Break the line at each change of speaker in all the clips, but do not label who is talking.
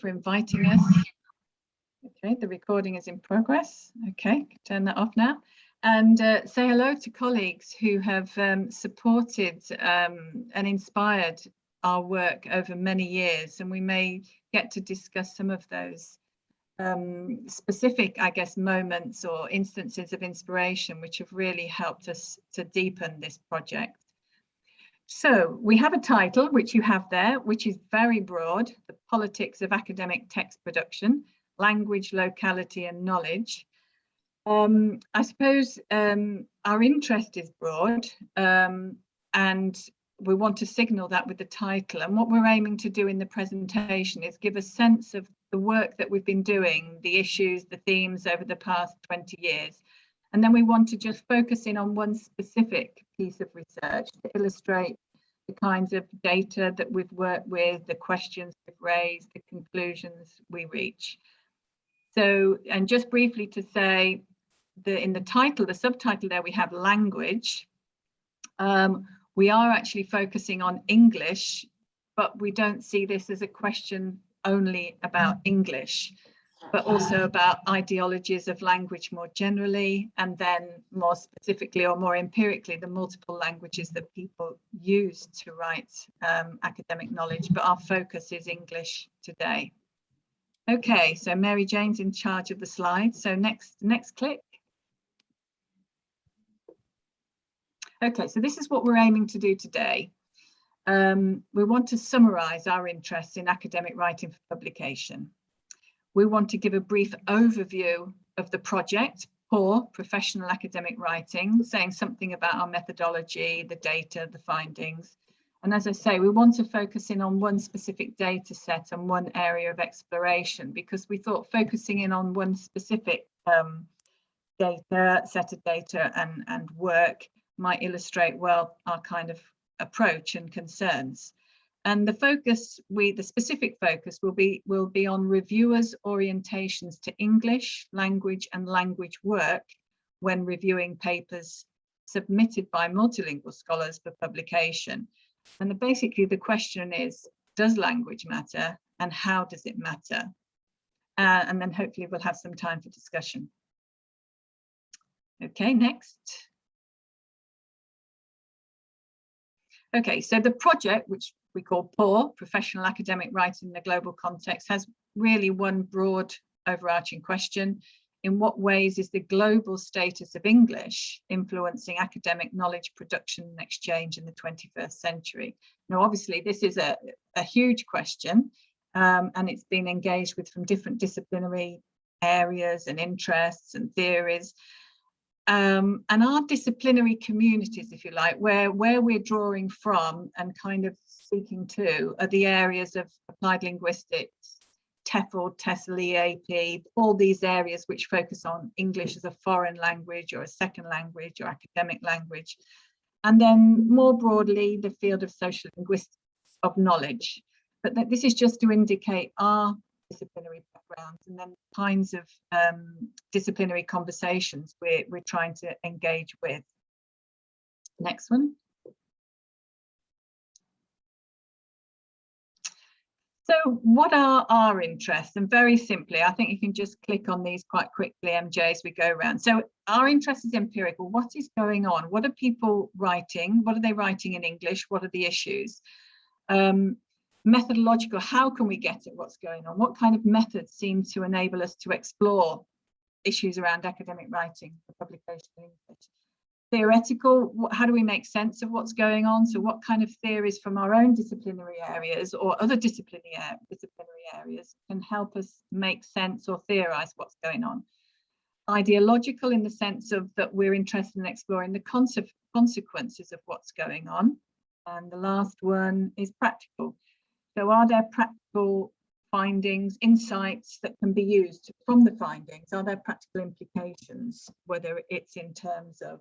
for inviting us. Okay, the recording is in progress. Okay, turn that off now. And say hello to colleagues who have supported and inspired our work over many years, and we may get to discuss some of those specific, I guess, moments or instances of inspiration which have really helped us to deepen this project. So we have a title, which you have there, which is very broad: The Politics of Academic Text Production, Language, Locality and Knowledge. I suppose our interest is broad, and we want to signal that with the title. And what we're aiming to do in the presentation is give a sense of the work that we've been doing, the issues, the themes over the past 20 years. And then we want to just focus in on one specific piece of research to illustrate the kinds of data that we've worked with, the questions we've raised, the conclusions we reach. So, and just briefly to say, in the title, the subtitle there, we have language. We are actually focusing on English, but we don't see this as a question only about English, but also about ideologies of language more generally, and then more specifically or more empirically, the multiple languages that people use to write academic knowledge, but our focus is English today. Okay, so Mary Jane's in charge of the slides. So next click. Okay, so this is what we're aiming to do today. We want to summarize our interests in academic writing for publication. We want to give a brief overview of the project, POUR, Professional Academic Writing, saying something about our methodology, the data, the findings. And as I say, we want to focus in on one specific data set and one area of exploration, because we thought focusing in on one specific set of data and work might illustrate well our kind of approach and concerns. And the specific focus will be on reviewers' orientations to English, language and language work when reviewing papers submitted by multilingual scholars for publication. And basically the question is, does language matter and how does it matter? And then hopefully we'll have some time for discussion. Okay, next. Okay, so the project, which we call POUR, Professional Academic Writing in the Global Context, has really one broad overarching question. In what ways is the global status of English influencing academic knowledge production and exchange in the 21st century? Now, obviously, this is a huge question, and it's been engaged with from different disciplinary areas and interests and theories. And our disciplinary communities, if you like, where we're drawing from and kind of speaking to are the areas of applied linguistics, TEFL, TESOL, EAP, all these areas which focus on English as a foreign language or a second language or academic language. And then more broadly, the field of social linguistics of knowledge. But this is just to indicate our disciplinary backgrounds and then the kinds of disciplinary conversations we're trying to engage with. Next one. So what are our interests? And very simply, I think you can just click on these quite quickly, MJ, as we go around. So our interest is empirical. What is going on? What are people writing? What are they writing in English? What are the issues? Methodological, how can we get at what's going on? What kind of methods seem to enable us to explore issues around academic writing for publication in English? Theoretical, how do we make sense of what's going on? So what kind of theories from our own disciplinary areas or other disciplinary areas can help us make sense or theorize what's going on? Ideological, in the sense of that we're interested in exploring the consequences of what's going on. And the last one is practical. So are there practical findings, insights that can be used from the findings? Are there practical implications, whether it's in terms of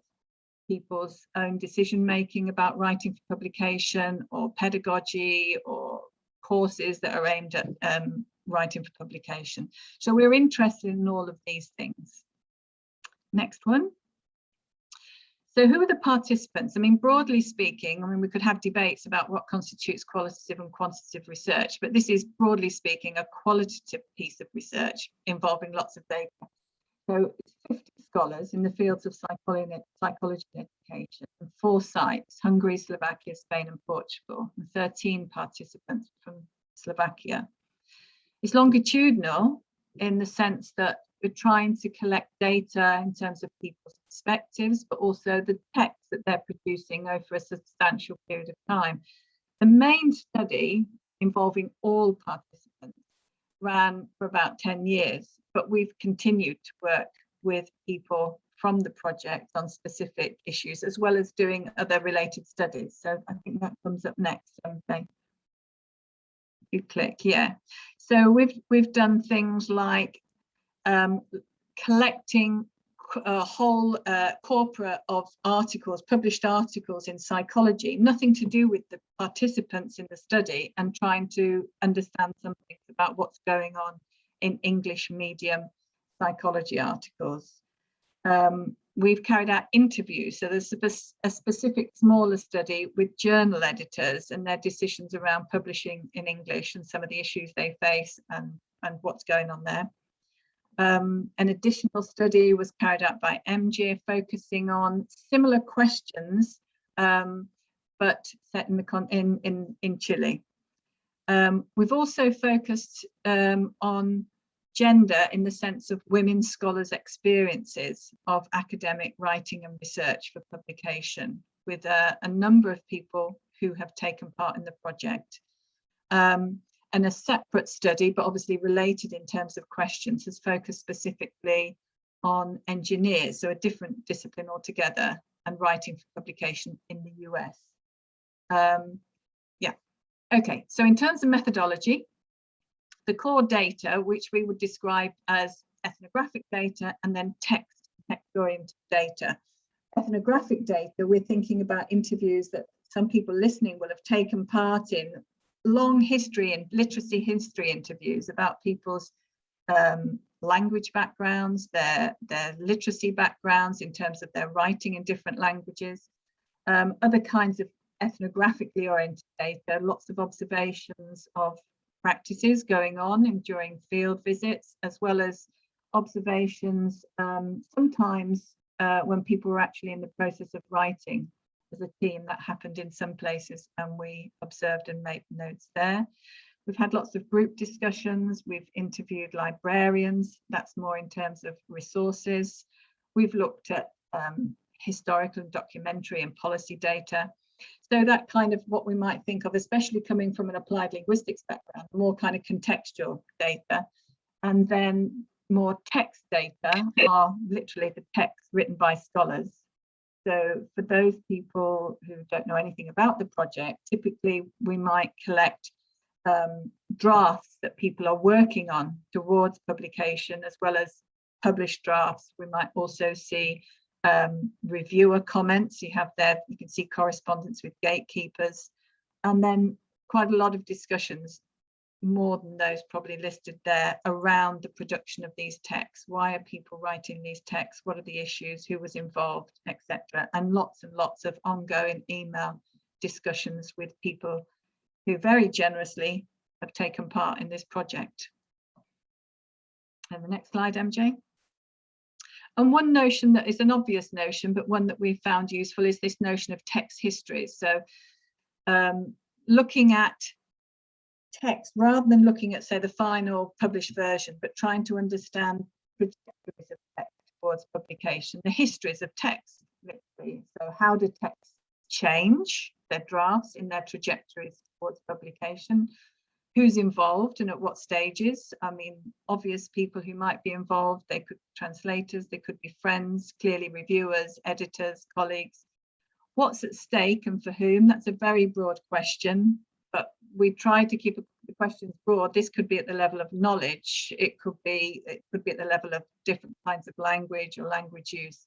people's own decision making about writing for publication, or pedagogy, or courses that are aimed at writing for publication? So we're interested in all of these things. Next one. So who are the participants? I mean, broadly speaking, I mean, we could have debates about what constitutes qualitative and quantitative research, but this is, broadly speaking, a qualitative piece of research involving lots of data. So it's 50 scholars in the fields of psychology and education, and 4 sites, Hungary, Slovakia, Spain and Portugal, and 13 participants from Slovakia. It's longitudinal in the sense that we're trying to collect data in terms of people's perspectives, but also the text that they're producing over a substantial period of time. The main study, involving all participants, ran for about 10 years, but we've continued to work with people from the project on specific issues, as well as doing other related studies. So I think that comes up next. You click, yeah. So we've done things like collecting a whole corpora of articles, published articles in psychology, nothing to do with the participants in the study, and trying to understand something about what's going on in English medium psychology articles. We've carried out interviews, so there's a specific smaller study with journal editors and their decisions around publishing in English and some of the issues they face and what's going on there. An additional study was carried out by MJ, focusing on similar questions, but set in Chile. We've also focused on gender in the sense of women scholars' experiences of academic writing and research for publication, with a number of people who have taken part in the project. And a separate study, but obviously related in terms of questions, has focused specifically on engineers, so a different discipline altogether, and writing for publication in the US. Yeah, okay, so in terms of methodology, the core data, which we would describe as ethnographic data and then text-oriented data. Ethnographic data, we're thinking about interviews that some people listening will have taken part in, long history and literacy history interviews about people's language backgrounds, their literacy backgrounds in terms of their writing in different languages. Other kinds of ethnographically oriented data, lots of observations of practices going on and during field visits, as well as observations sometimes when people were actually in the process of writing as a team. That happened in some places and we observed and made notes there. We've had lots of group discussions. We've interviewed librarians. That's more in terms of resources. We've looked at historical and documentary and policy data. So that kind of what we might think of, especially coming from an applied linguistics background, more kind of contextual data. And then more text data are literally the text written by scholars. So for those people who don't know anything about the project, typically we might collect drafts that people are working on towards publication, as well as published drafts. We might also see reviewer comments. You have there, you can see correspondence with gatekeepers, and then quite a lot of discussions, more than those probably listed there, around the production of these texts. Why are people writing these texts? What are the issues? Who was involved, etc. And lots of ongoing email discussions with people who very generously have taken part in this project. And the next slide, MJ. And one notion that is an obvious notion, but one that we found useful, is this notion of text histories. So looking at text rather than looking at, say, the final published version, but trying to understand trajectories of text towards publication, the histories of text, literally. So how do texts change their drafts in their trajectories towards publication? Who's involved and at what stages? I mean, obvious people who might be involved, they could be translators, they could be friends, clearly reviewers, editors, colleagues. What's at stake and for whom? That's a very broad question, but we try to keep the questions broad. This could be at the level of knowledge. It could be at the level of different kinds of language or language use.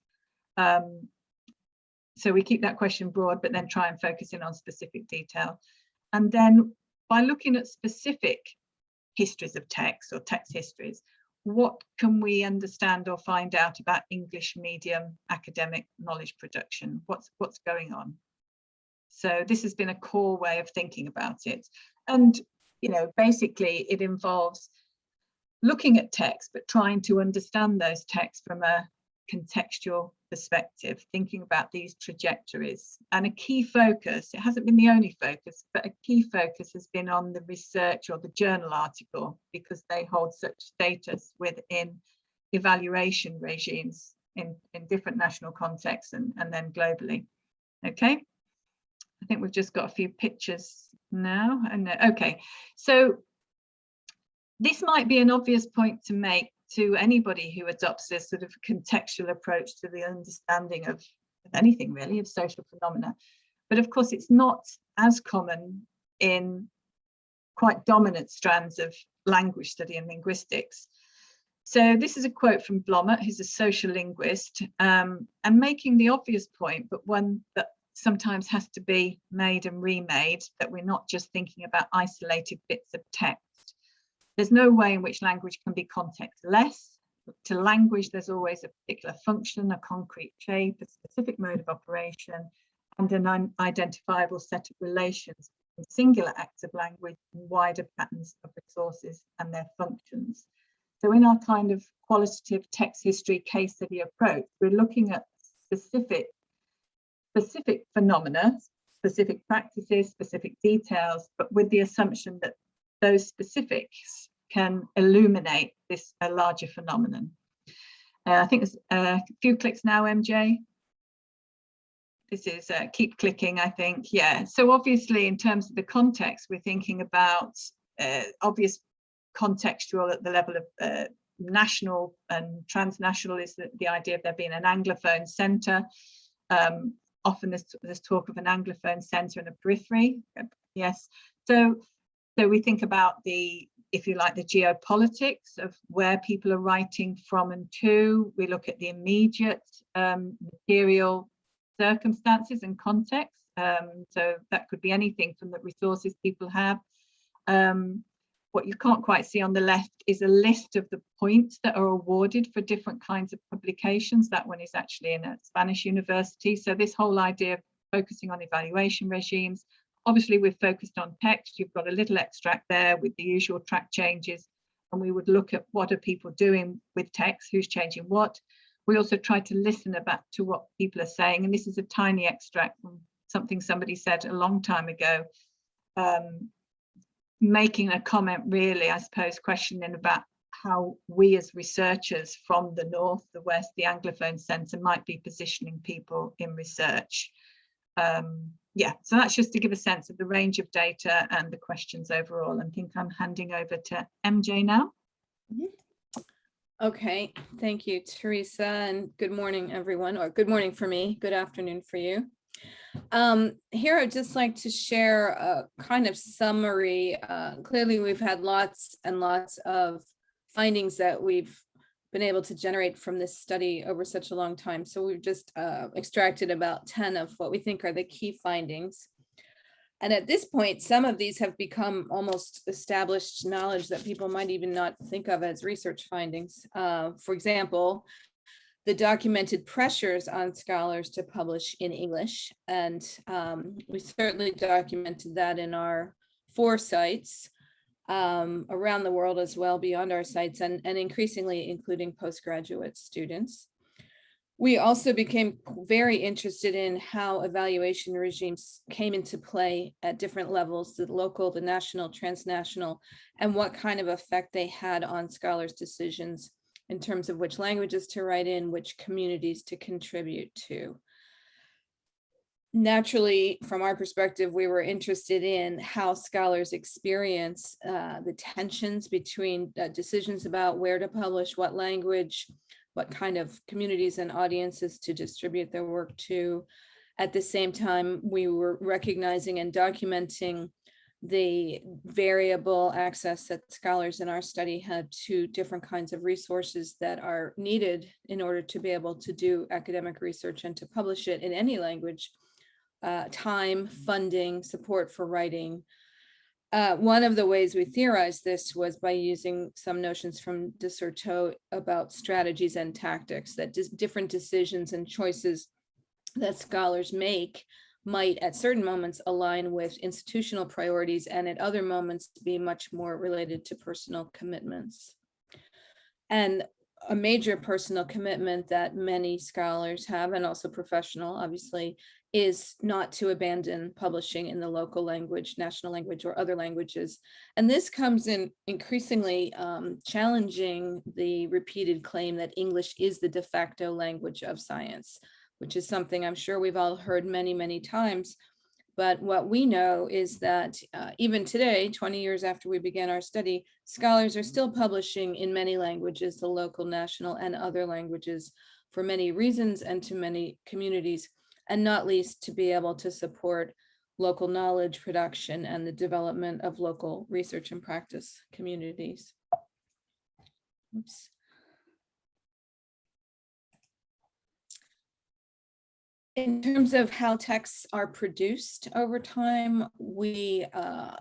So we keep that question broad, but then try and focus in on specific detail. And then by looking at specific histories of text or text histories, what can we understand or find out about English medium academic knowledge production? What's going on? So this has been a core way of thinking about it. And, you know, basically it involves looking at text, but trying to understand those texts from a contextual perspective, thinking about these trajectories. And a key focus, it hasn't been the only focus, but a key focus has been on the research or the journal article, because they hold such status within evaluation regimes in different national contexts and then globally. Okay, I think we've just got a few pictures now. And okay, so this might be an obvious point to make to anybody who adopts this sort of contextual approach to the understanding of anything really, of social phenomena. But of course, it's not as common in quite dominant strands of language study and linguistics. So this is a quote from Blommaert, who's a social linguist, and making the obvious point, but one that sometimes has to be made and remade, that we're not just thinking about isolated bits of text. There's no way in which language can be contextless. To language, there's always a particular function, a concrete shape, a specific mode of operation, and an unidentifiable set of relations between singular acts of language and wider patterns of resources and their functions. So in our kind of qualitative text history case study approach, we're looking at specific phenomena, specific practices, specific details, but with the assumption that those specifics can illuminate this a larger phenomenon. I think there's a few clicks now, MJ. This is keep clicking, I think. Yeah, so obviously in terms of the context, we're thinking about obvious contextual at the level of national and transnational is the idea of there being an Anglophone centre. Often there's talk of an Anglophone centre and a periphery. Yes, so we think about the, if you like, the geopolitics of where people are writing from and to. We look at the immediate material circumstances and context. So that could be anything from the resources people have. What you can't quite see on the left is a list of the points that are awarded for different kinds of publications. That one is actually in a Spanish university. So this whole idea of focusing on evaluation regimes. Obviously, we've focused on text. You've got a little extract there with the usual track changes. And we would look at what are people doing with text, who's changing what. We also try to listen about to what people are saying. And this is a tiny extract from something somebody said a long time ago, making a comment really, I suppose, questioning about how we as researchers from the North, the West, the Anglophone centre might be positioning people in research. Yeah, so that's just to give a sense of the range of data and the questions overall. I think I'm handing over to MJ now.
Okay, thank you, Theresa, and good morning, everyone, or good morning for me, good afternoon for you. Here I'd just like to share a kind of summary. Clearly, we've had lots and lots of findings that we've been able to generate from this study over such a long time. So we've just extracted about 10 of what we think are the key findings. And at this point, some of these have become almost established knowledge that people might even not think of as research findings. For example, the documented pressures on scholars to publish in English. And we certainly documented that in our 4 sites around the world as well, beyond our sites, and increasingly including postgraduate students. We also became very interested in how evaluation regimes came into play at different levels, the local, the national, transnational, and what kind of effect they had on scholars' decisions in terms of which languages to write in, which communities to contribute to. Naturally, from our perspective, we were interested in how scholars experience the tensions between decisions about where to publish, what language, what kind of communities and audiences to distribute their work to. At the same time, we were recognizing and documenting the variable access that scholars in our study had to different kinds of resources that are needed in order to be able to do academic research and to publish it in any language. Time, funding, support for writing, One of the ways we theorized this was by using some notions from Desserteau about strategies and tactics, that different decisions and choices that scholars make might at certain moments align with institutional priorities and at other moments be much more related to personal commitments. And a major personal commitment that many scholars have, and also professional, obviously, is not to abandon publishing in the local language, national language, or other languages. And this comes in increasingly challenging the repeated claim that English is the de facto language of science, which is something I'm sure we've all heard many, many times. But what we know is that even today, 20 years after we began our study, scholars are still publishing in many languages, the local, national, and other languages, for many reasons and to many communities, and not least to be able to support local knowledge production and the development of local research and practice communities. Oops. In terms of how texts are produced over time, we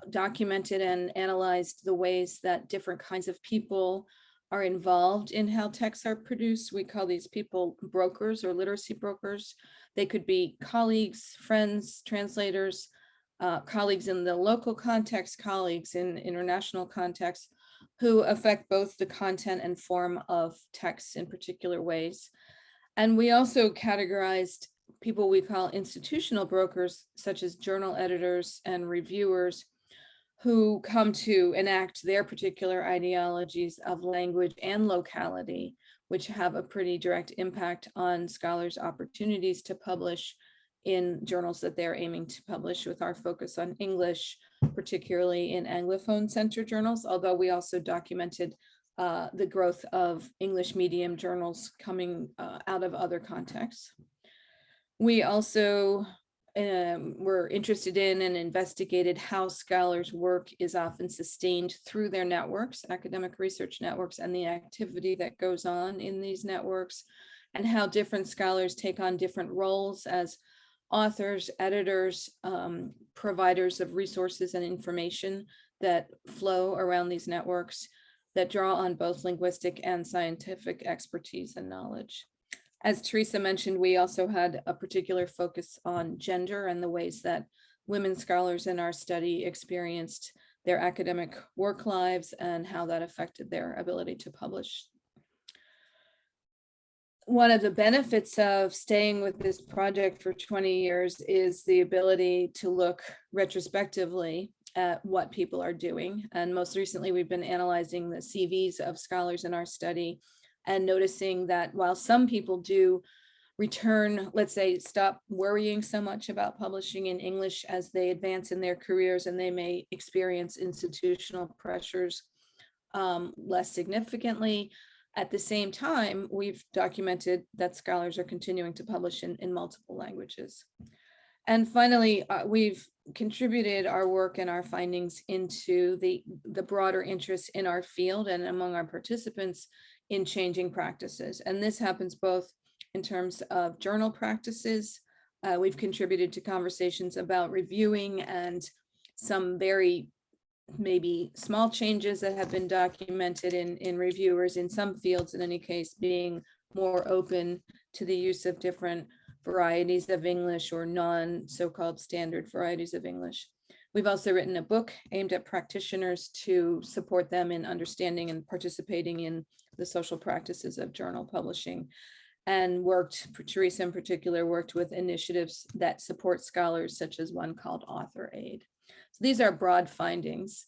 documented and analyzed the ways that different kinds of people are involved in how texts are produced. We call these people brokers or literacy brokers. They could be colleagues, friends, translators, colleagues in the local context, colleagues in international context, who affect both the content and form of texts in particular ways. And we also categorized people we call institutional brokers, such as journal editors and reviewers, who come to enact their particular ideologies of language and locality, which have a pretty direct impact on scholars' opportunities to publish in journals that they're aiming to publish, with our focus on English, particularly in Anglophone-centered journals, although we also documented the growth of English medium journals coming out of other contexts. We also were interested in and investigated how scholars' work is often sustained through their networks, academic research networks, and the activity that goes on in these networks, and how different scholars take on different roles as authors, editors, providers of resources and information that flow around these networks that draw on both linguistic and scientific expertise and knowledge. As Theresa mentioned, we also had a particular focus on gender and the ways that women scholars in our study experienced their academic work lives and how that affected their ability to publish. One of the benefits of staying with this project for 20 years is the ability to look retrospectively at what people are doing. And most recently, we've been analyzing the CVs of scholars in our study and noticing that while some people do return, let's say, stop worrying so much about publishing in English as they advance in their careers, and they may experience institutional pressures less significantly. At the same time, we've documented that scholars are continuing to publish in multiple languages. And finally, we've contributed our work and our findings into the broader interest in our field and among our participants in changing practices. And this happens both in terms of journal practices. We've contributed to conversations about reviewing and some very maybe small changes that have been documented in reviewers in some fields, in any case, being more open to the use of different varieties of English or non-so-called standard varieties of English. We've also written a book aimed at practitioners to support them in understanding and participating in the social practices of journal publishing, and Theresa in particular, worked with initiatives that support scholars, such as one called Author Aid. So these are broad findings,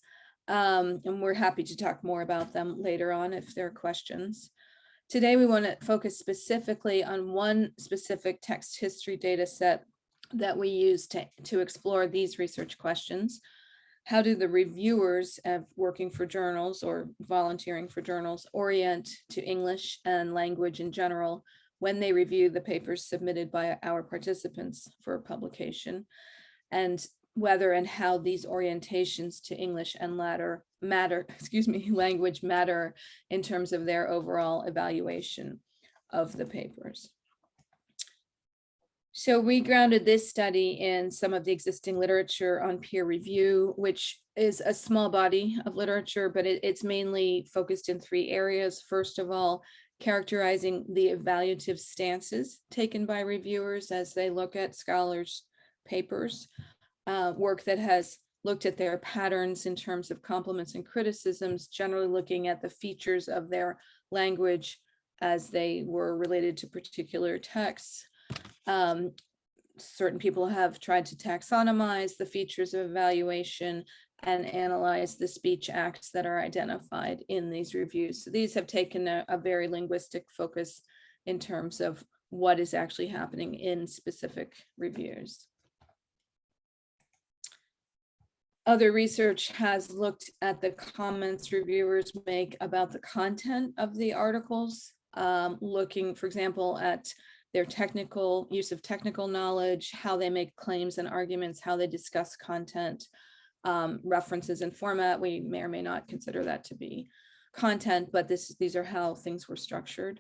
and we're happy to talk more about them later on if there are questions. Today, we want to focus specifically on one specific text history data set that we use to explore these research questions. How do the reviewers working for journals or volunteering for journals orient to English and language in general when they review the papers submitted by our participants for publication, and whether and how these orientations to English and language matter in terms of their overall evaluation of the papers. So we grounded this study in some of the existing literature on peer review, which is a small body of literature, but it's mainly focused in 3 areas. First of all, characterizing the evaluative stances taken by reviewers as they look at scholars' papers, work that has looked at their patterns in terms of compliments and criticisms, generally looking at the features of their language as they were related to particular texts. Certain people have tried to taxonomize the features of evaluation and analyze the speech acts that are identified in these reviews. So these have taken a very linguistic focus in terms of what is actually happening in specific reviews. Other research has looked at the comments reviewers make about the content of the articles, looking, for example, at their technical use of technical knowledge, how they make claims and arguments, how they discuss content, references and format. We may or may not consider that to be content, but these are how things were structured.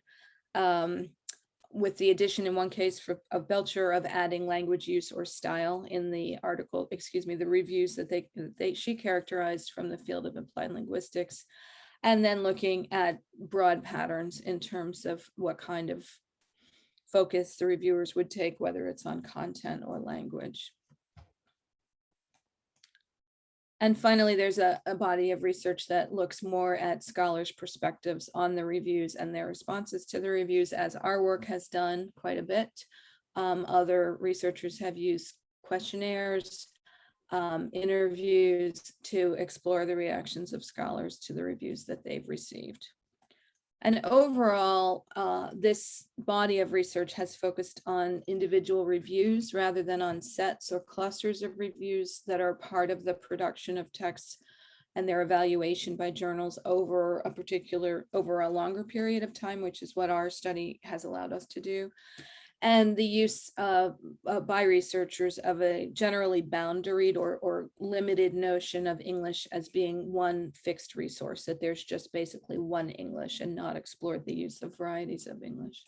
With the addition in one case of Belcher of adding language use or style in the article, the reviews that she characterized from the field of applied linguistics, and then looking at broad patterns in terms of what kind of focus the reviewers would take, whether it's on content or language. And finally, there's a body of research that looks more at scholars' perspectives on the reviews and their responses to the reviews, as our work has done quite a bit. Other researchers have used questionnaires, interviews to explore the reactions of scholars to the reviews that they've received. And overall, this body of research has focused on individual reviews rather than on sets or clusters of reviews that are part of the production of texts and their evaluation by journals over a longer period of time, which is what our study has allowed us to do. And the use by researchers of a generally boundaried or limited notion of English as being one fixed resource, that there's just basically one English, and not explored the use of varieties of English.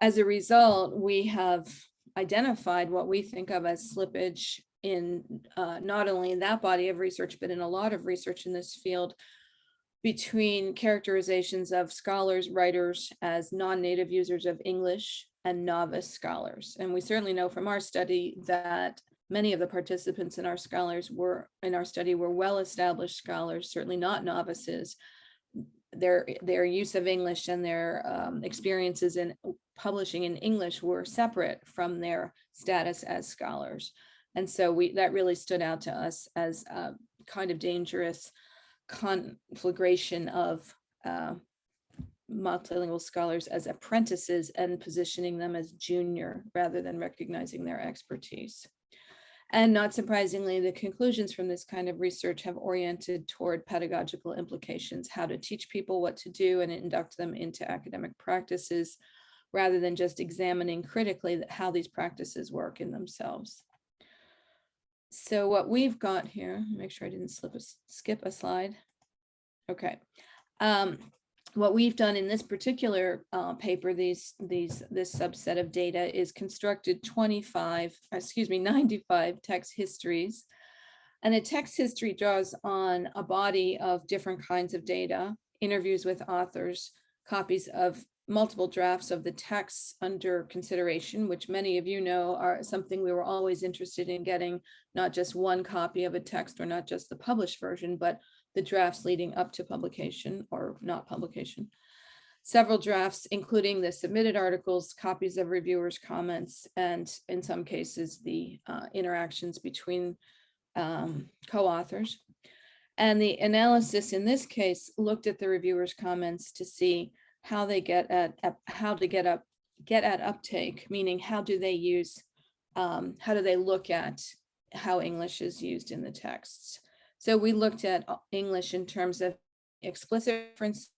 As a result, we have identified what we think of as slippage in not only in that body of research, but in a lot of research in this field, between characterizations of scholars, writers as non-native users of English and novice scholars. And we certainly know from our study that many of the participants in our study were well-established scholars, certainly not novices. Their use of English and their experiences in publishing in English were separate from their status as scholars. And so that really stood out to us as a kind of dangerous conflagration of multilingual scholars as apprentices and positioning them as junior rather than recognizing their expertise. And not surprisingly, the conclusions from this kind of research have oriented toward pedagogical implications, how to teach people what to do and induct them into academic practices, rather than just examining critically how these practices work in themselves. So what we've got here, make sure I didn't skip a slide. Okay. What we've done in this particular paper, this subset of data is constructed 95 text histories. And a text history draws on a body of different kinds of data, interviews with authors, copies of multiple drafts of the texts under consideration, which many of you know are something we were always interested in getting, not just one copy of a text or not just the published version, but the drafts leading up to publication or not publication. Several drafts, including the submitted articles, copies of reviewers' comments, and in some cases, the interactions between co-authors. And the analysis in this case looked at the reviewers' comments to see how they get at uptake, meaning how do they look at how English is used in the texts. So we looked at English in terms of explicit reference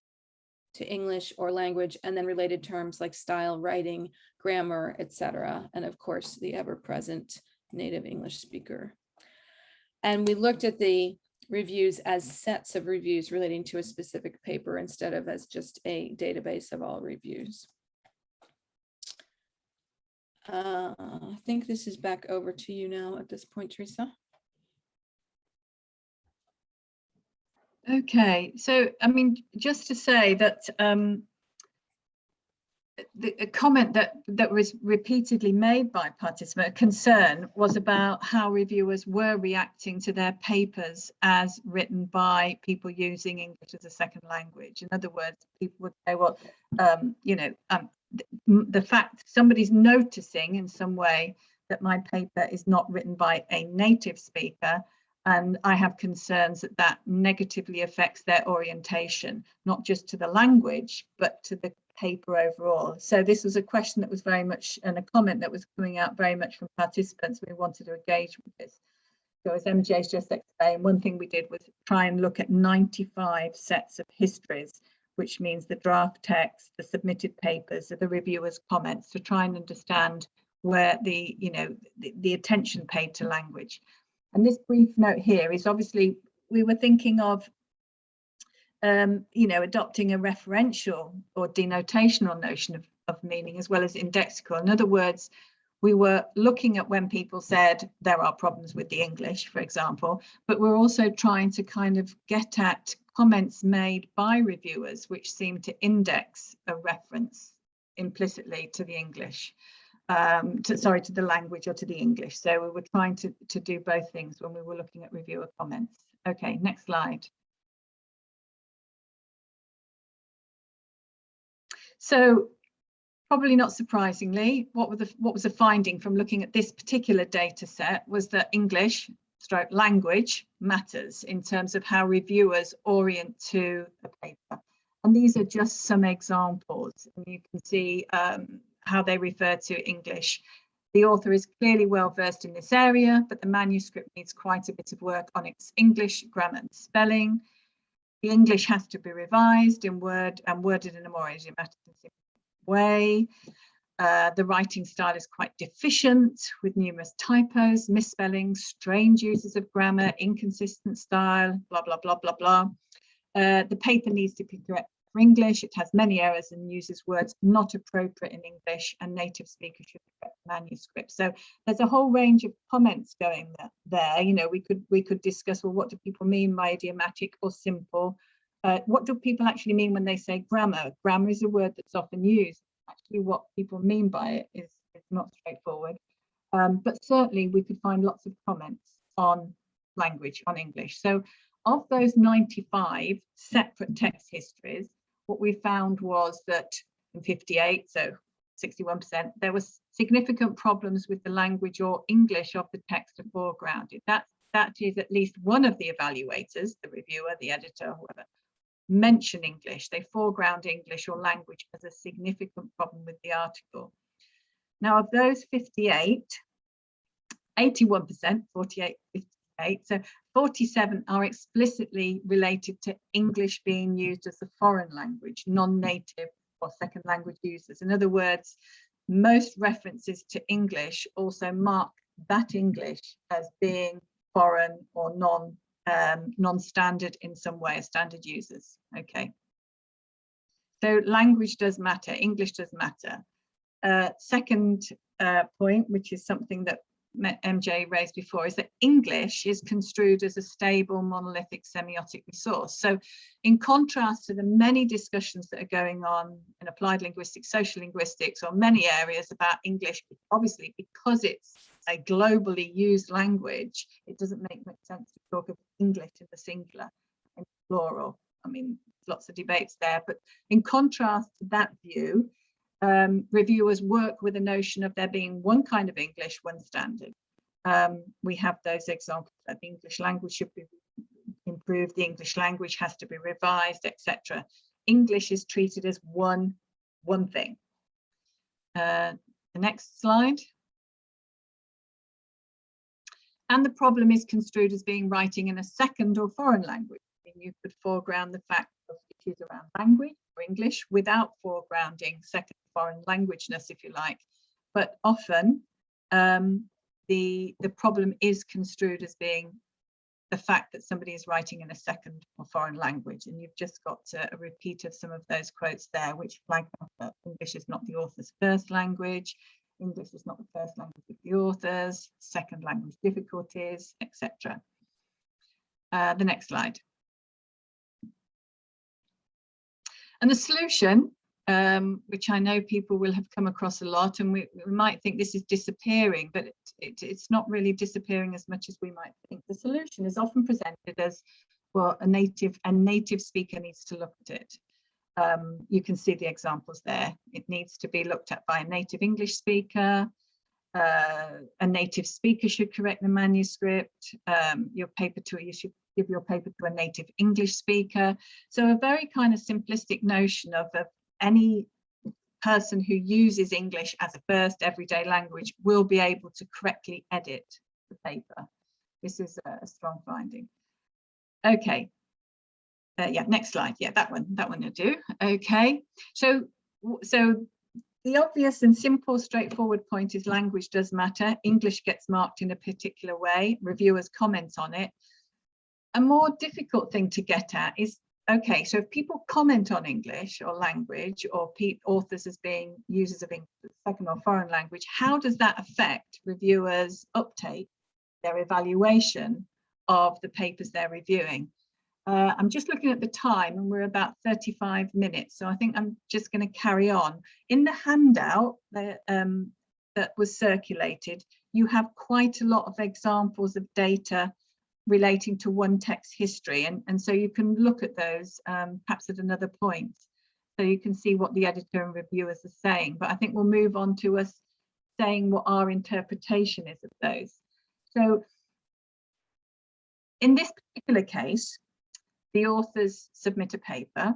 to English or language, and then related terms like style, writing, grammar, etc. And of course, the ever-present native English speaker. And we looked at the reviews as sets of reviews relating to a specific paper instead of as just a database of all reviews. I think this is back over to you now at this point, Theresa.
Okay, so I mean, just to say that a comment that was repeatedly made by participants, concern, was about how reviewers were reacting to their papers as written by people using English as a second language. In other words, people would say, well, you know, the fact somebody's noticing in some way that my paper is not written by a native speaker, and I have concerns that that negatively affects their orientation, not just to the language, but to the paper overall. So this was a question that was very much, and a comment that was coming out very much from participants. We wanted to engage with this. So as MJ's just explained, one thing we did was try and look at 95 sets of histories, which means the draft text, the submitted papers, the reviewers' comments, to try and understand where the, you know, the attention paid to language. And this brief note here is obviously, we were thinking of you know, adopting a referential or denotational notion of meaning as well as indexical. In other words, we were looking at when people said there are problems with the English, for example, but we're also trying to kind of get at comments made by reviewers which seem to index a reference implicitly to the English, to the language or to the English. So we were trying to do both things when we were looking at reviewer comments. Okay, next slide. So probably not surprisingly, what was the finding from looking at this particular data set was that English stroke language matters in terms of how reviewers orient to a paper. And these are just some examples. And you can see how they refer to English. The author is clearly well versed in this area, but the manuscript needs quite a bit of work on its English grammar and spelling. The English has to be revised in word and worded in a more idiomatic way. The writing style is quite deficient with numerous typos, misspellings, strange uses of grammar, inconsistent style, blah, blah, blah, blah, blah. The paper needs to be correct for English. It has many errors and uses words not appropriate in English, and native speakers should correct the manuscript. So there's a whole range of comments going there. You know, we could discuss, well, what do people mean by idiomatic or simple? What do people actually mean when they say grammar? Grammar is a word that's often used. Actually, what people mean by it is not straightforward. But certainly we could find lots of comments on language, on English. So of those 95 separate text histories, what we found was that in 58, so 61%, there was significant problems with the language or English of the text are foregrounded. That is at least one of the evaluators, the reviewer, the editor, whoever, mention English. They foreground English or language as a significant problem with the article. Now, of those 58, 81%, 48, 58, so 47 are explicitly related to English being used as a foreign language, non-native or second language users. In other words, most references to English also mark that English as being foreign or non-standard in some way, standard users. Okay. So language does matter, English does matter. Second point, which is something that MJ raised before, is that English is construed as a stable monolithic semiotic resource. So in contrast to the many discussions that are going on in applied linguistics, social linguistics, or many areas about English, obviously because it's a globally used language, it doesn't make much sense to talk of English in the singular and plural. I mean, lots of debates there, but in contrast to that view, reviewers work with the notion of there being one kind of English, one standard. We have those examples that the English language should be improved, the English language has to be revised, etc. English is treated as one thing. The next slide. And the problem is construed as being writing in a second or foreign language. You could foreground the fact of issues around language or English without foregrounding second foreign languageness, if you like. But often the problem is construed as being the fact that somebody is writing in a second or foreign language. And you've just got a repeat of some of those quotes there, which flag up that English is not the author's first language. English is not the first language of the authors, second language difficulties, etc. The next slide. And the solution, which I know people will have come across a lot, and we might think this is disappearing, but it's not really disappearing as much as we might think. The solution is often presented as, well, a native speaker needs to look at it. You can see the examples there. It needs to be looked at by a native English speaker. A native speaker should correct the manuscript. You should give your paper to a native English speaker. So a very kind of simplistic notion of any person who uses English as a first everyday language will be able to correctly edit the paper. This is a strong finding. Okay. Yeah, next slide. Yeah, that one will do. Okay, so the obvious and simple, straightforward point is language does matter. English gets marked in a particular way. Reviewers comment on it. A more difficult thing to get at is, okay, so if people comment on English or language, or authors as being users of English as a second or foreign language, how does that affect reviewers' uptake, their evaluation of the papers they're reviewing? I'm just looking at the time and we're about 35 minutes. So I think I'm just going to carry on. In the handout that was circulated, you have quite a lot of examples of data relating to one text history. And so you can look at those perhaps at another point. So you can see what the editor and reviewers are saying. But I think we'll move on to us saying what our interpretation is of those. So in this particular case, the authors submit a paper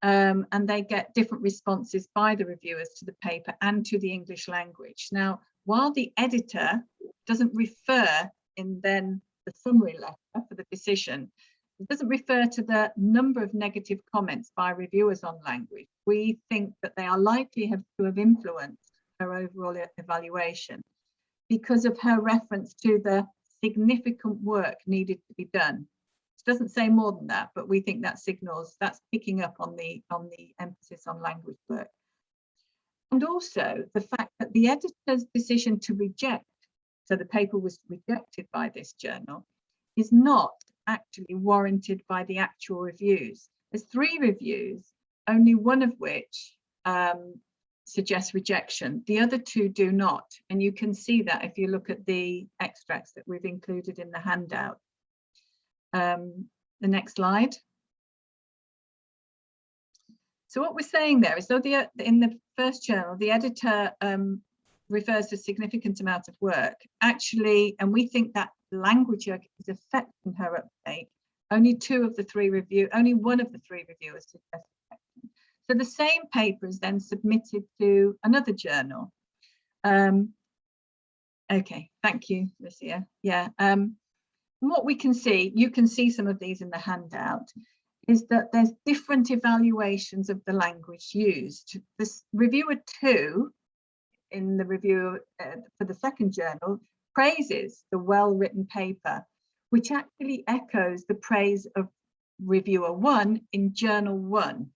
and they get different responses by the reviewers to the paper and to the English language. Now, while the editor doesn't refer in then the summary letter for the decision, it doesn't refer to the number of negative comments by reviewers on language, we think that they are likely to have influenced her overall evaluation because of her reference to the significant work needed to be done. Doesn't say more than that, but we think that signals, that's picking up on the emphasis on language work. And also the fact that the editor's decision to reject, so the paper was rejected by this journal, is not actually warranted by the actual reviews. There's 3 reviews, only one of which suggests rejection. The other 2 do not. And you can see that if you look at the extracts that we've included in the handout. The next slide. So what we're saying there is, though in the first journal, the editor refers to a significant amount of work, actually, and we think that language work is affecting her uptake, only one of the 3 reviewers suggests affection. So the same paper is then submitted to another journal. Okay, thank you, Lucia. Yeah. What we can see, you can see some of these in the handout, is that there's different evaluations of the language used. This reviewer 2 in the review for the second journal praises the well-written paper, which actually echoes the praise of reviewer 1 in journal 1.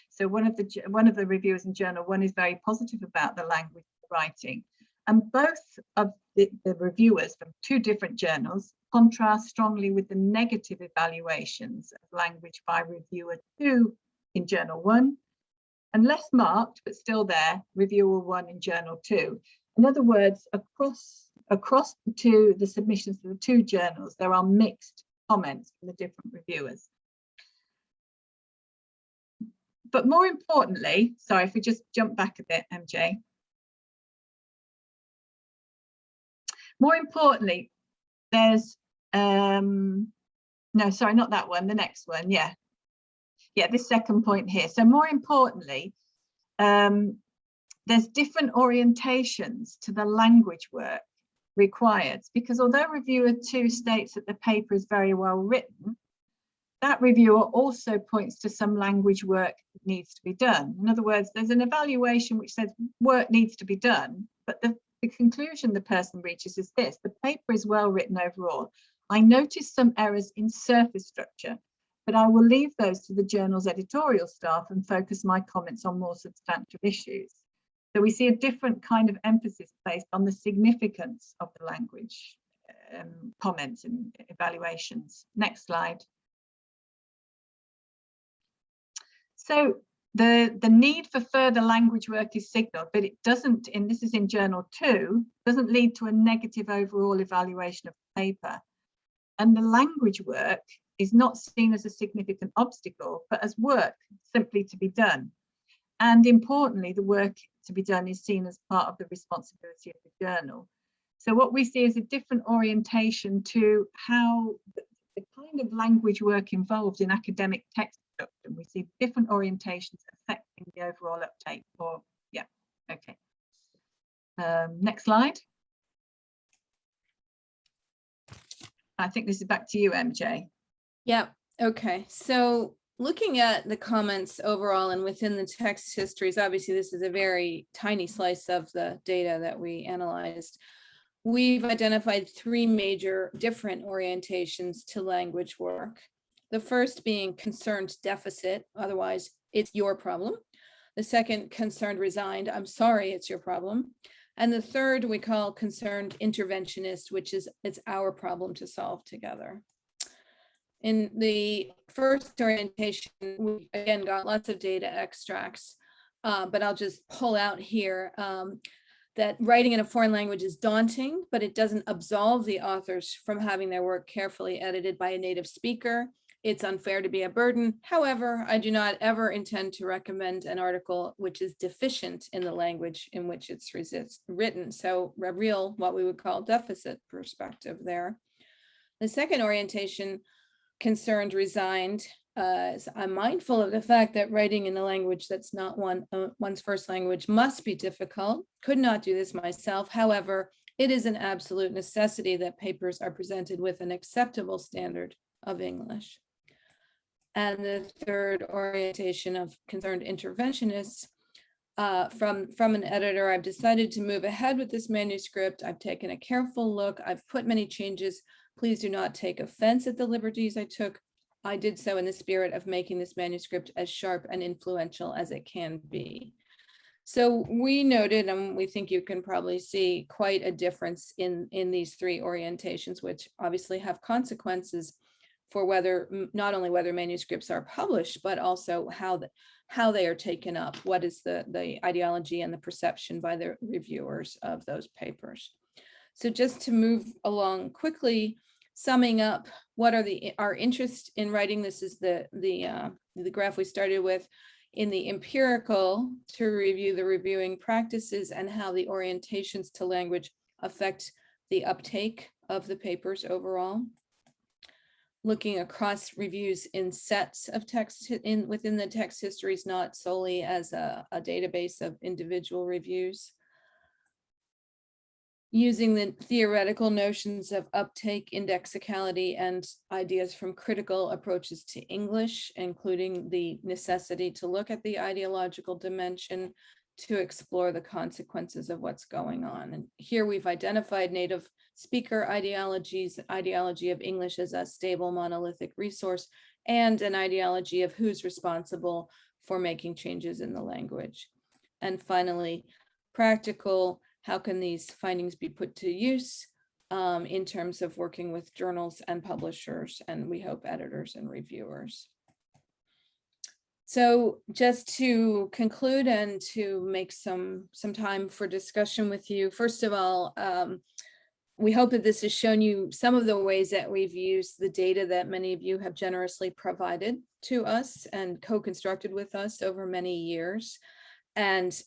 So one of the reviewers in journal 1 is very positive about the language writing, and both of the reviewers from 2 different journals contrast strongly with the negative evaluations of language by reviewer 2 in journal 1, and less marked, but still there, reviewer 1 in journal 2. In other words, across the submissions to the 2 journals, there are mixed comments from the different reviewers. But more importantly, sorry, if we just jump back a bit, MJ. More importantly, there's no, sorry, not that one, the next one. Yeah, this second point here. So more importantly, there's different orientations to the language work required, because although reviewer 2 states that the paper is very well written, that reviewer also points to some language work that needs to be done. In other words, there's an evaluation which says work needs to be done, but the conclusion the person reaches is this: the paper is well written overall. I noticed some errors in surface structure, but I will leave those to the journal's editorial staff and focus my comments on more substantial issues. So we see a different kind of emphasis placed on the significance of the language comments and evaluations. Next slide. So the need for further language work is signalled, but it doesn't, and this is in journal 2, doesn't lead to a negative overall evaluation of the paper. And the language work is not seen as a significant obstacle, but as work simply to be done. And importantly, the work to be done is seen as part of the responsibility of the journal. So what we see is a different orientation to how the kind of language work involved in academic text production. We see different orientations affecting the overall uptake. Or yeah, okay. Next slide. I think this is back to you, MJ.
Yeah, okay. So looking at the comments overall and within the text histories, obviously this is a very tiny slice of the data that we analyzed. We've identified 3 major different orientations to language work. The first being concerned deficit, otherwise it's your problem. The second, concerned-resigned, I'm sorry, it's your problem. And the third we call concerned interventionist, which is it's our problem to solve together. In the first orientation, we again got lots of data extracts, but I'll just pull out here that writing in a foreign language is daunting, but it doesn't absolve the authors from having their work carefully edited by a native speaker. It's unfair to be a burden. However, I do not ever intend to recommend an article which is deficient in the language in which it's written. So a real, what we would call deficit perspective there. The second orientation, concerned-resigned, I'm mindful of the fact that writing in a language that's not one's first language must be difficult. Could not do this myself. However, it is an absolute necessity that papers are presented with an acceptable standard of English. And the third orientation of concerned interventionists, from an editor, I've decided to move ahead with this manuscript. I've taken a careful look. I've put many changes. Please do not take offense at the liberties I took. I did so in the spirit of making this manuscript as sharp and influential as it can be. So we noted, and we think you can probably see quite a difference in these 3 orientations, which obviously have consequences for whether, not only whether manuscripts are published, but also how they are taken up. What is the ideology and the perception by the reviewers of those papers? So just to move along quickly, summing up, what are our interest in writing? This is the graph we started with in the empirical, to review the reviewing practices and how the orientations to language affect the uptake of the papers overall. Looking across reviews in sets of text within the text histories, not solely as a database of individual reviews. Using the theoretical notions of uptake, indexicality, and ideas from critical approaches to English, including the necessity to look at the ideological dimension to explore the consequences of what's going on. And here we've identified native speaker ideologies, ideology of English as a stable monolithic resource, and an ideology of who's responsible for making changes in the language. And finally, practical, how can these findings be put to use in terms of working with journals and publishers, and we hope editors and reviewers. So just to conclude and to make some time for discussion with you, first of all, we hope that this has shown you some of the ways that we've used the data that many of you have generously provided to us and co-constructed with us over many years, and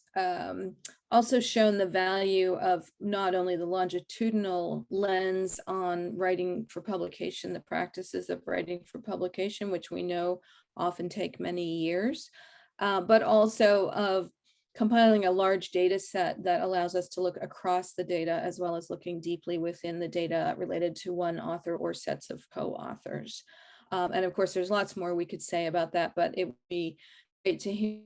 also shown the value of not only the longitudinal lens on writing for publication, the practices of writing for publication, which we know often take many years, but also of compiling a large data set that allows us to look across the data, as well as looking deeply within the data related to one author or sets of co-authors. And of course, there's lots more we could say about that, but it would be great to hear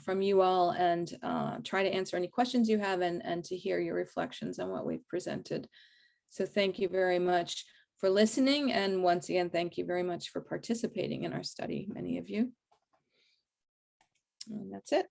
from you all and try to answer any questions you have and to hear your reflections on what we've presented. So thank you very much for listening. And once again, thank you very much for participating in our study, many of you. And that's it.